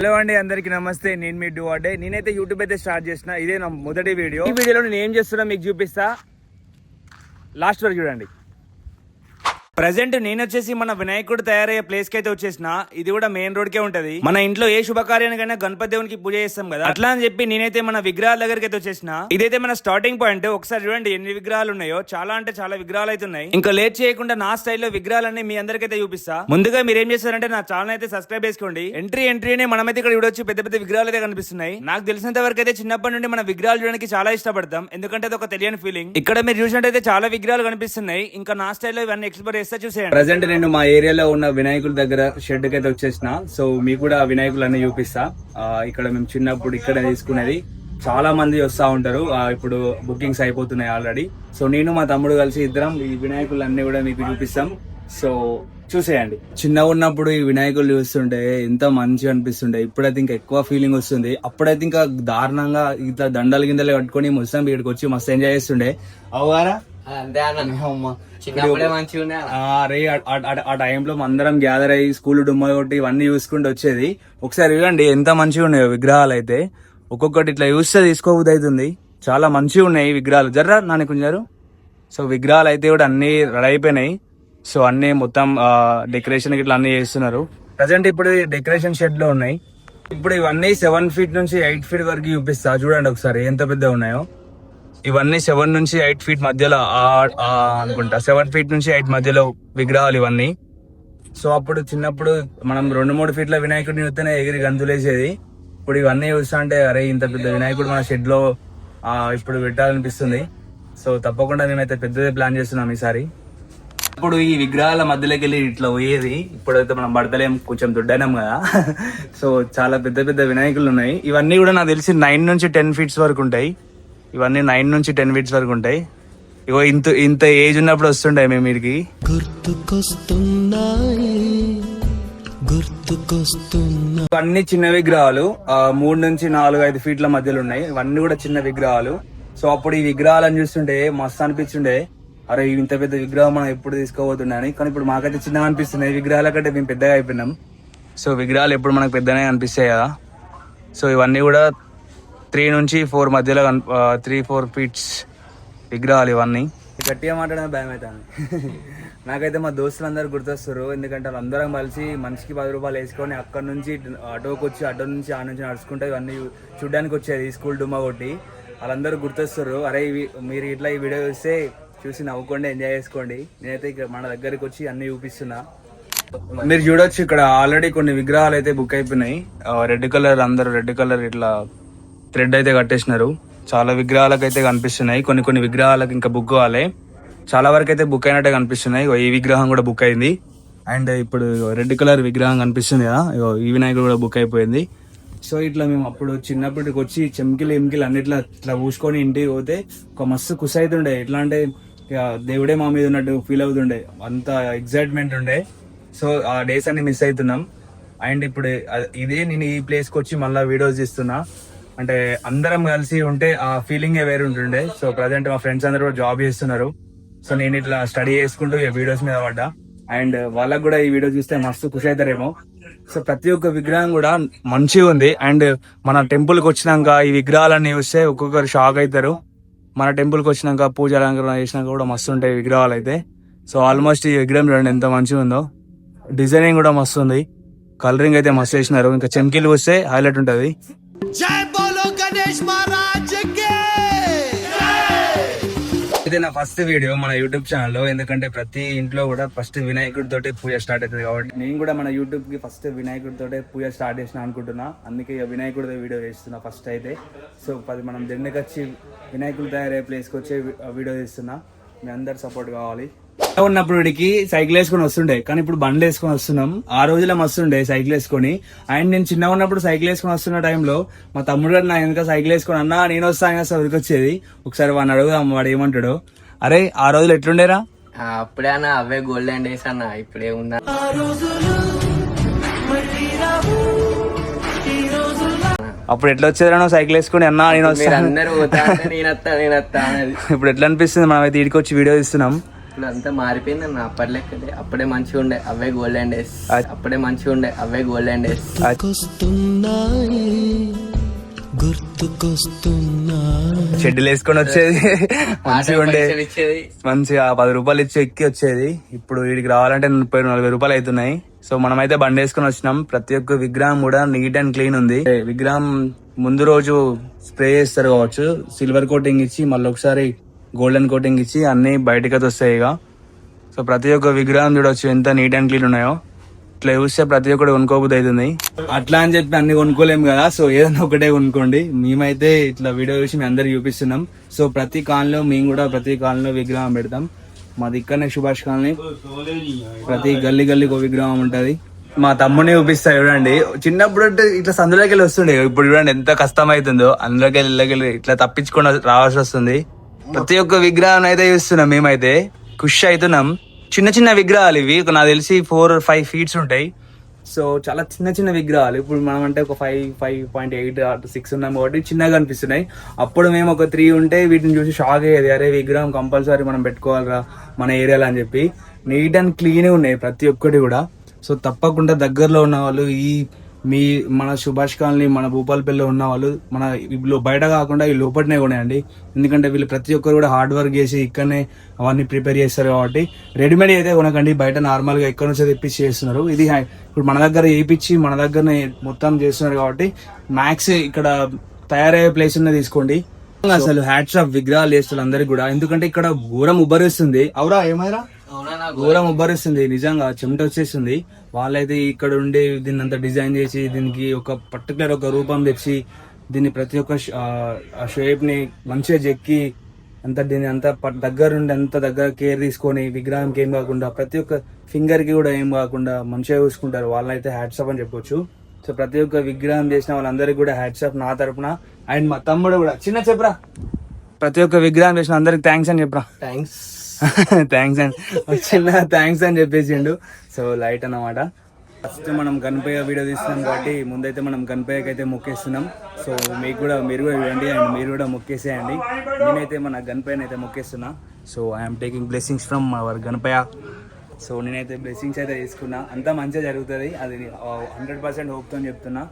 Hello అండి, అందరికి నమస్తే. నేను మీ డువాడే. నేనైతే యూట్యూబ్ అయితే స్టార్ట్ చేసిన. ఇదే నా మొదటి వీడియో. ఈ వీడియోలో నేను ఏం చేస్తున్నా మీకు చూపిస్తా, లాస్ట్ వరకు చూడండి. ప్రజెంట్ నేను వచ్చేసి మన వినాయకుడు తయారయ్యే ప్లేస్ కి అయితే వచ్చేసిన. ఇది కూడా మెయిన్ రోడ్ కే ఉంటది. మన ఇంట్లో ఏ శుభకార్యానికైనా గణపతి దేవునికి పూజ చేస్తాం కదా, అట్లా అని చెప్పి నేనైతే మన విగ్రహాల దగ్గరికి అయితే వచ్చేసిన. ఇదైతే మన స్టార్టింగ్ పాయింట్. ఒకసారి చూడండి ఎన్ని విగ్రహాలు ఉన్నాయో. చాలా అంటే చాలా విగ్రహాలు అయితే ఉన్నాయి. ఇంకా లేట్ చేయకుండా నా స్టైల్లో విగ్రహాలన్నీ మీ అందరికైతే చూపిస్తా. ముందుగా మీరు ఏం చేస్తారంటే నా ఛానల్ అయితే సబ్స్క్రైబ్ చేసుకోండి. ఎంట్రీనే మనమైతే ఇక్కడ చూడొచ్చు. పెద్ద పెద్ద విగ్రహాలు అయితే కనిపిస్తున్నాయి. నాకు తెలిసినంత వరకు అయితే చిన్నప్పటి నుండి మన విగ్రహాలు చూడడానికి చాలా ఇష్టపడతాం. ఎందుకంటే అది ఒక తెలియని ఫీలింగ్. ఇక్కడ మీరు చూసినట్టయితే చాలా విగ్రహాలు కనిపిస్తున్నాయి. ఇంకా నా స్టైల్లో ఇవన్నీ ఎక్స్ప్లోర్ చేస్తే చూసేయండి. ప్రజెంట్ నేను మా ఏరియాలో ఉన్న వినాయకుల దగ్గర షెడ్ కి అయితే వచ్చేసిన. సో మీకు కూడా వినాయకులు అన్ని చూపిస్తా. ఇక్కడ మేము చిన్నప్పుడు ఇక్కడ తీసుకునేది. చాలా మంది వస్తా ఉంటారు. ఇప్పుడు బుకింగ్స్ అయిపోతున్నాయి ఆల్రెడీ. సో నేను మా తమ్ముడు కలిసి ఇద్దరం ఈ వినాయకులు అన్ని కూడా మీకు చూపిస్తాం. సో చూసేయండి. చిన్నగా ఉన్నప్పుడు ఈ వినాయకులు చూస్తుంటే ఎంత మంచిగా అనిపిస్తుండే. ఇప్పుడైతే ఇంకా ఎక్కువ ఫీలింగ్ వస్తుంది. అప్పుడైతే ఇంకా దారుణంగా ఇట్లా దండలు గిందలు కట్టుకొని మొత్తం ఇక్కడికి వచ్చి మస్తు ఎంజాయ్ చేస్తుండే. అవుగారా? ఆ టైంలో అందరం గ్యాదర్ అయ్యి స్కూల్ డుమ్మ కొట్టి ఇవన్నీ చూసుకుంటూ వచ్చేది. ఒకసారి చూడండి ఎంత మంచిగా ఉన్నాయో విగ్రహాలు అయితే. ఒక్కొక్కటి ఇట్లా చూస్తే తీసుకోబుద్ధి అవుతుంది. చాలా మంచిగా ఉన్నాయి విగ్రహాలు. జర్రా నాని కొంచెం. సో విగ్రహాలు అయితే కూడా అన్ని రెడీ అయిపోయినాయి. సో అన్ని మొత్తం డెకరేషన్ ఇట్లా అన్ని చేస్తున్నారు. ప్రజెంట్ ఇప్పుడు డెకరేషన్ షెడ్ లో ఉన్నాయి. ఇప్పుడు ఇవన్నీ 7 feet నుంచి 8 feet వరకు చూపిస్తా. చూడండి ఒకసారి ఎంత పెద్దగా ఉన్నాయో. ఇవన్నీ 7 నుంచి 8 feet మధ్యలో అనుకుంటా. 7 feet నుంచి 8 మధ్యలో విగ్రహాలు ఇవన్నీ. సో అప్పుడు చిన్నప్పుడు మనం 2-3 feet వినాయకుడిని చూస్తేనే ఎగిరి గంతులేసేది. ఇప్పుడు ఇవన్నీ చూస్తా అంటే అరే ఇంత పెద్ద వినాయకుడు మన షెడ్ లో ఇప్పుడు పెట్టాలనిపిస్తుంది. సో తప్పకుండా మేమైతే పెద్దదే ప్లాన్ చేస్తున్నాం ఈసారి. ఇప్పుడు ఈ విగ్రహాల మధ్యలోకి వెళ్ళి ఇట్లా పోయేది. ఇప్పుడైతే మనం పడతలేం, కొంచెం దొడ్డైనాం కదా. సో చాలా పెద్ద పెద్ద వినాయకులు ఉన్నాయి. ఇవన్నీ కూడా నాకు తెలిసి 9 నుంచి 10 feet వరకు ఉంటాయి. ఇవన్నీ 9 నుంచి 10 feet వరకు ఉంటాయి. ఇగో ఇంత ఏజ్ ఉన్నప్పుడు వస్తుంటాయి మేము వీరికి. ఇవన్నీ చిన్న విగ్రహాలు. 3 నుంచి 4-5 feet మధ్యలో ఉన్నాయి. ఇవన్నీ కూడా చిన్న విగ్రహాలు. సో అప్పుడు ఈ విగ్రహాలను చూస్తుంటే మస్తు అనిపిస్తుండే. అరే ఇంత పెద్ద విగ్రహం మనం ఎప్పుడు తీసుకోబోతున్నాయని. కానీ ఇప్పుడు మాకైతే చిన్నగా అనిపిస్తున్నాయి. విగ్రహాల కంటే మేము పెద్దగా అయిపోయినాం. సో విగ్రహాలు ఎప్పుడు మనకు పెద్దనే అనిపిస్తాయి కదా. సో ఇవన్నీ కూడా 3 నుంచి 4 మధ్యలో 3-4 feet విగ్రహాలు ఇవన్నీ. గట్టిగా మాట్లాడడం భయం అవుతాను. నాకైతే మా దోస్తులందరూ గుర్తొస్తారు. ఎందుకంటే వాళ్ళందరం కలిసి మనిషికి 10 రూపాయలు వేసుకొని అక్కడ నుంచి ఆటోకి వచ్చి ఆటో నుంచి ఆ నుంచి నడుచుకుంటే ఇవన్నీ చూడడానికి వచ్చేది స్కూల్ డుమ్మా కొట్టి. వాళ్ళందరూ గుర్తొస్తారు. అరే మీరు ఇట్లా ఈ వీడియో చూసి నవ్వుకోండి, ఎంజాయ్ చేసుకోండి. నేనైతే ఇక్కడ మన దగ్గరికి వచ్చి అన్ని చూపిస్తున్నా. మీరు చూడొచ్చు ఇక్కడ ఆల్రెడీ కొన్ని విగ్రహాలు అయితే బుక్ అయిపోయినాయి. రెడ్ కలర్, అందరూ రెడ్ కలర్ ఇట్లా థ్రెడ్ అయితే కట్టేసినారు. చాలా విగ్రహాలకు అయితే కనిపిస్తున్నాయి. కొన్ని విగ్రహాలకు ఇంకా బుక్ కావాలి. చాలా వరకు అయితే బుక్ అయినట్టే కనిపిస్తున్నాయి. ఈ విగ్రహం కూడా బుక్ అయింది. అండ్ ఇప్పుడు రెడ్ కలర్ విగ్రహం కనిపిస్తుంది కదా, ఈ వినాయకుడు కూడా బుక్ అయిపోయింది. సో ఇట్లా మేము అప్పుడు చిన్నప్పటికి వచ్చి చెమ్కిలు అన్నిట్లా ఇట్లా పూసుకొని ఇంటికి పోతే ఒక మస్తు ఖుషి అవుతుండే. ఎట్లా అంటే దేవుడే మా మీద ఉన్నట్టు ఫీల్ అవుతుండే. అంత ఎగ్జైట్మెంట్ ఉండే. సో ఆ డేస్ అన్ని మిస్ అవుతున్నాం. అండ్ ఇప్పుడు ఇదే నేను ఈ ప్లేస్కి వచ్చి మళ్ళీ వీడియోస్ తీస్తున్నా. అంటే అందరం కలిసి ఉంటే ఆ ఫీలింగే వేరు ఉంటుండే. సో ప్రజెంట్ మా ఫ్రెండ్స్ అందరూ కూడా జాబ్ చేస్తున్నారు. సో నేను ఇట్లా స్టడీ చేసుకుంటూ వీడియోస్ మీద పడ్డా. అండ్ వాళ్ళకు కూడా ఈ వీడియో చూస్తే మస్తు ఖుషి అవుతారేమో. సో ప్రతి ఒక్క విగ్రహం కూడా మంచిగా ఉంది. అండ్ మన టెంపుల్కి వచ్చినాక ఈ విగ్రహాలన్నీ చూస్తే ఒక్కొక్కరు షాక్ అవుతారు. మన టెంపుల్కి వచ్చినాక పూజ అలంకరణ చేసినాక కూడా మస్తు ఉంటాయి విగ్రహాలు అయితే. సో ఆల్మోస్ట్ ఈ విగ్రహం చూడండి ఎంత మంచిగా ఉందో. డిజైనింగ్ కూడా మస్తు ఉంది. కలరింగ్ అయితే మస్తు వేసినారు. ఇంకా చెమ్కీలు వస్తే హైలైట్ ఉంటుంది. ఇది నా ఫస్ట్ వీడియో మన యూట్యూబ్ ఛానల్లో. ఎందుకంటే ప్రతి ఇంట్లో కూడా ఫస్ట్ వినాయకుడి తోటి పూజ స్టార్ట్ అవుతుంది కాబట్టి నేను కూడా మన యూట్యూబ్ కి ఫస్ట్ వినాయకుడి తోటే పూజ స్టార్ట్ చేసిన అనుకుంటున్నా. అందుకే వినాయకుడితో వీడియో చేస్తున్నా ఫస్ట్ అయితే. సో మనం దండకి వచ్చి వినాయకుడు తయారయ్యే ప్లేస్కి వచ్చి వీడియో చేస్తున్నా. మీ అందరు సపోర్ట్ కావాలి. ఉన్నప్పుడు వీడికి సైకిల్ వేసుకొని వస్తుండే, కానీ ఇప్పుడు బండ్లు వేసుకొని వస్తున్నాం. ఆ రోజులో మస్తుండే సైకిల్ వేసుకొని. అండ్ నేను చిన్నగా ఉన్నప్పుడు సైకిల్ వేసుకొని వస్తున్న టైంలో మా తమ్ముడు గారు నా వెనక సైకిల్ వేసుకొని అన్నా నేను వస్తాను ఉరికి వచ్చేది. ఒకసారి వాడిని అడుగుదాం వాడు ఏమంటాడు. అరే ఆ రోజులు ఎట్లుండేరా? అప్పుడే అన్న అవే గోల్డెన్ డేస్ అన్న. ఇప్పుడే ఉన్నా అప్పుడు ఎట్లా వచ్చేదా సైకిల్ వేసుకుని అన్నా నేను వస్తాను. అందరూ ఇప్పుడు ఎట్లా అనిపిస్తుంది? మనమైతే ఇడికి వచ్చి వీడియో ఇస్తున్నాం. ఇప్పుడు అంతా మారిపోయింది అన్న. అప్పట్లెక్కలే, అప్పుడే మంచిగా ఉండే అవే గోల్డెన్ డేస్, అప్పుడే మంచిగా ఉండే అవే గోల్డెన్ డేస్. షెడ్యూల్ వేసుకొని వచ్చేది మంచిగా ఉండే, ఇచ్చేది మంచిగా 10 రూపాయలు ఇచ్చి ఎక్కి వచ్చేది. ఇప్పుడు వీడికి రావాలంటే 30-40 రూపాయలు అవుతున్నాయి. సో మనమైతే బండి వేసుకొని వచ్చినాం. ప్రతి ఒక్క విగ్రహం కూడా నీట్ అండ్ క్లీన్ ఉంది. విగ్రహం ముందు రోజు స్ప్రే చేస్తారు కావచ్చు, సిల్వర్ కోటింగ్ ఇచ్చి మళ్ళీ ఒకసారి గోల్డెన్ కోటింగ్ ఇచ్చి అన్ని బయటకి అయితే వస్తాయి ఇక. సో ప్రతి ఒక్క విగ్రహం చూడొచ్చు ఎంత నీట్ అండ్ క్లీన్ ఉన్నాయో. ఇట్లా చూస్తే ప్రతి ఒక్కటి కొనుక్కోబుద్ది అవుతుంది. అట్లా అని చెప్పి అన్ని కొనుక్కోలేము కదా, సో ఏదైనా ఒకటే కొనుక్కోండి. మేమైతే ఇట్లా వీడియో చూసి మేము అందరికి చూపిస్తున్నాం. సో ప్రతి కాలనీలో మేము కూడా ప్రతి కాలనీలో విగ్రహం పెడతాం. మాది ఇక్కడనే సుభాష్ కాలనీ, ప్రతి గల్లీకి ఒక విగ్రహం ఉంటది. మా తమ్ముడిని చూపిస్తా చూడండి. చిన్నప్పుడు అంటే ఇట్లా సందులోకి వెళ్ళి వస్తుండే, ఇప్పుడు చూడండి ఎంత కష్టం అవుతుందో. అందులోకి వెళ్ళి ఇట్లా తప్పించుకొని రావాల్సి వస్తుంది. ప్రతి ఒక్క విగ్రహం అయితే చూస్తున్నాం, మేమైతే ఖుషి అవుతున్నాం. చిన్న చిన్న విగ్రహాలు ఇవి, నాకు తెలిసి 4 or 5 feet ఉంటాయి. సో చాలా చిన్న విగ్రహాలు. ఇప్పుడు మనం అంటే ఒక 5.8 or 6 ఉన్నాం కాబట్టి చిన్నగా అనిపిస్తున్నాయి. అప్పుడు మేము ఒక 3 ఉంటే వీటిని చూసి షాక్ అయ్యేది, అరే విగ్రహం కంపల్సరీ మనం పెట్టుకోవాలిరా మన ఏరియాలో అని చెప్పి. నీట్ అండ్ క్లీన్ ఉన్నాయి ప్రతి ఒక్కటి కూడా. సో తప్పకుండా దగ్గరలో ఉన్న వాళ్ళు మన సుభాష్ కాలనీ, మన భూపాలపల్లిలో ఉన్న వాళ్ళు మన బయట కాకుండా ఈ లోపలనే కొనేయండి. ఎందుకంటే వీళ్ళు ప్రతి ఒక్కరు కూడా హార్డ్ వర్క్ చేసి ఇక్కడనే అవన్నీ ప్రిపేర్ చేస్తారు కాబట్టి రెడీమేడ్ అయితే కొనకండి. బయట నార్మల్గా ఎక్కడి నుంచో తెప్పించి చేస్తున్నారు. ఇది ఇప్పుడు మన దగ్గర వేయించి మన దగ్గరనే మొత్తం చేస్తున్నారు కాబట్టి మ్యాక్స్ ఇక్కడ తయారయ్యే ప్లేస్ ఉన్న తీసుకోండి. అసలు హ్యాట్స్ ఆఫ్ విగ్రహాలు చేస్తారు అందరికి కూడా. ఎందుకంటే ఇక్కడ ఘోరం ఉబ్బరిస్తుంది. అవురా ఏమైనా ఘోరం ఉబ్బరిస్తుంది, నిజంగా చెమట వచ్చేస్తుంది. వాళ్ళైతే ఇక్కడ ఉండి దీన్ని అంతా డిజైన్ చేసి దీనికి ఒక పర్టికులర్ ఒక రూపం తెచ్చి దీన్ని ప్రతి ఒక్క షేప్ ని మంచిగా చెక్కి దీన్ని అంతా దగ్గరుండి అంత దగ్గర కేర్ తీసుకొని విగ్రహానికి ఏం కాకుండా ప్రతి ఒక్క ఫింగర్ కి కూడా ఏం కాకుండా మంచిగా చూసుకుంటారు. వాళ్ళైతే హ్యాట్స్ ఆఫ్ అని చెప్పొచ్చు. సో ప్రతి ఒక్క విగ్రహం చేసిన వాళ్ళందరికీ కూడా హ్యాట్స్ ఆఫ్ నా తరపున. అండ్ మా తమ్ముడు కూడా చెప్పరా, ప్రతి ఒక్క విగ్రహం చేసిన అందరికి థ్యాంక్స్ అని చెప్పరా. థ్యాంక్స్ అని చెప్పేసిండు. సో లైట్ అన్నమాట. ఫస్ట్ మనం గణపయ్య వీడియో తీస్తున్నాం కాబట్టి ముందైతే మనం గణపయ్యకి అయితే మొక్కేస్తున్నాం. సో మీరు కూడా చూడండి అండ్ మీరు కూడా మొక్కేసేయండి. నేనైతే మన గణపయ్యని అయితే మొక్కేస్తున్నా. So I'm taking blessings from our Ganapayya. So నేనైతే బ్లెస్సింగ్స్ అయితే తీసుకున్నా. అంతా మంచిగా జరుగుతుంది, అది 100% హోప్తో చెప్తున్నా.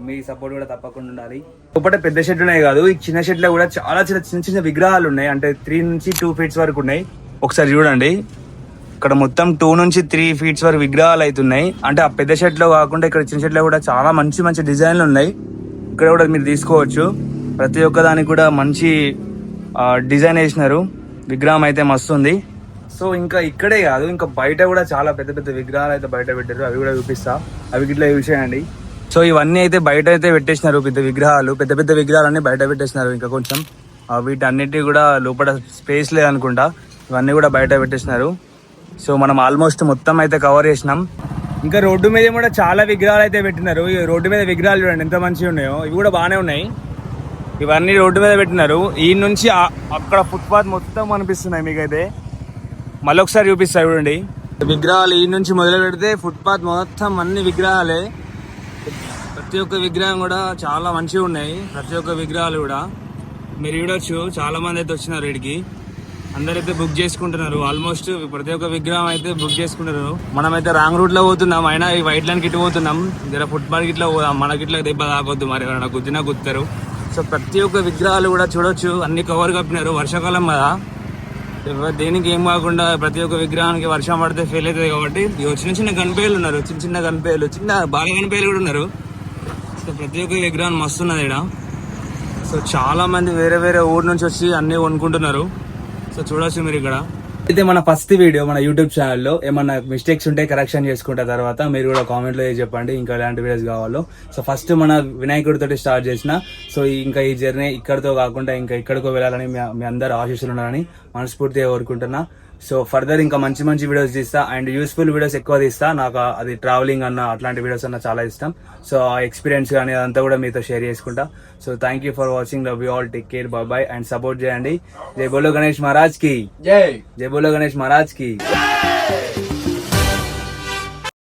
మీ సపోర్ట్ కూడా తప్పకుండా ఉండాలి. ఒకటే పెద్ద షెడ్ ఉన్నాయి కాదు, ఈ చిన్న షెడ్ లో కూడా చాలా చిన్న విగ్రహాలు ఉన్నాయి. అంటే 3 నుంచి 2 feet వరకు ఉన్నాయి. ఒకసారి చూడండి, ఇక్కడ మొత్తం 2 నుంచి 3 feet వరకు విగ్రహాలు అవుతున్నాయి. అంటే ఆ పెద్ద షెడ్ లో కాకుండా ఇక్కడ చిన్న షెడ్ లో కూడా చాలా మంచి డిజైన్లు ఉన్నాయి. ఇక్కడ కూడా మీరు తీసుకోవచ్చు. ప్రతి ఒక్క దానికి కూడా మంచి డిజైన్ వేసినారు. విగ్రహం అయితే మస్తు ఉంది. సో ఇంకా ఇక్కడే కాదు, ఇంకా బయట కూడా చాలా పెద్ద విగ్రహాలు అయితే బయట పెట్టారు. అవి కూడా చూపిస్తా, అవి ఇట్లా చూసేయండి. సో ఇవన్నీ అయితే బయట అయితే పెట్టేసినారు. పెద్ద విగ్రహాలన్నీ బయట పెట్టేసినారు. ఇంకా కొంచెం వీటన్నిటి కూడా లోపల స్పేస్ లేదనుకుంటా, ఇవన్నీ కూడా బయట పెట్టేసినారు. సో మనం ఆల్మోస్ట్ మొత్తం అయితే కవర్ చేసినాం. ఇంకా రోడ్డు మీద కూడా చాలా విగ్రహాలు అయితే పెట్టినారు. ఈ రోడ్డు మీద విగ్రహాలు చూడండి ఎంత మంచిగా ఉన్నాయో. ఇవి కూడా బాగానే ఉన్నాయి. ఇవన్నీ రోడ్డు మీద పెట్టినారు. ఈ నుంచి అక్కడ ఫుట్పాత్ మొత్తం కనిపిస్తున్నాయి మీకైతే. మళ్ళీ ఒకసారి చూపిస్తా చూడండి. విగ్రహాలు ఈ నుంచి మొదలు పెడితే ఫుట్పాత్ మొత్తం అన్ని విగ్రహాలే. ప్రతి ఒక్క విగ్రహం కూడా చాలా మంచిగా ఉన్నాయి. ప్రతి ఒక్క విగ్రహాలు కూడా మీరు చూడొచ్చు. చాలా మంది అయితే వచ్చినారు ఇక్కడికి, అందరైతే బుక్ చేసుకుంటున్నారు. ఆల్మోస్ట్ ప్రతి ఒక్క విగ్రహం అయితే బుక్ చేసుకుంటున్నారు. మనమైతే రాంగ్ రూట్ లో పోతున్నాం, అయినా ఈ వైట్ లైన్ కిట్ పోతున్నాం. జర ఫుట్బాల్ గిట్లా పోదాం, మనకిట్లా దెబ్బ తాకొద్దు, మరి ఎవరైనా గుద్దినా గుత్తారు. సో ప్రతి ఒక్క విగ్రహాలు కూడా చూడొచ్చు, అన్ని కవర్ కప్పినారు. వర్షాకాలం కదా, దేనికి ఏం కాకుండా ప్రతి ఒక్క విగ్రహానికి వర్షం పడితే ఫెయిల్ అవుతుంది కాబట్టి చిన్న గణపయ్యలు ఉన్నారు. చిన్న గణపయ్యలు, బాగా గణపయ్యలు కూడా ఉన్నారు. సో ప్రతి ఒక్క విగ్రహం మస్తు ఉన్నది ఇక్కడ. సో చాలా మంది వేరే ఊరు నుంచి వచ్చి అన్ని కొనుక్కుంటున్నారు. సో చూడొచ్చు మీరు ఇక్కడ. అయితే మన ఫస్ట్ వీడియో మన యూట్యూబ్ ఛానల్లో ఏమన్నా మిస్టేక్స్ ఉంటే కరెక్షన్ చేసుకుంటే తర్వాత మీరు కూడా కామెంట్ లో చెప్పండి ఇంకా ఎలాంటి వీడియోస్ కావాలో. సో ఫస్ట్ మన వినాయకుడితో స్టార్ట్ చేసిన. సో ఇంకా ఈ జర్నీ ఇక్కడితో కాకుండా ఇంకా ఎక్కడికో వెళ్ళాలని మీ అందరు ఆశీస్సులు ఉండాలని మనస్ఫూర్తిగా కోరుకుంటున్నా. సో ఫర్దర్ ఇంకా మంచి వీడియోస్ తీస్తా అండ్ యూస్ఫుల్ వీడియోస్ ఎక్కువ తీస్తా. నాకు అది ట్రావెలింగ్ అన్న అట్లాంటి వీడియోస్ అన్న చాలా ఇష్టం. సో ఆ ఎక్స్పీరియన్స్ కానీ అదంతా కూడా మీతో షేర్ చేసుకుంటా. So thank you for watching. Love you all, take care, bye and support చేయండి. జై బోలో గణేష్ మహారాజ్ కి జై. జై బోలో గణేష్ మహారాజ్ కి.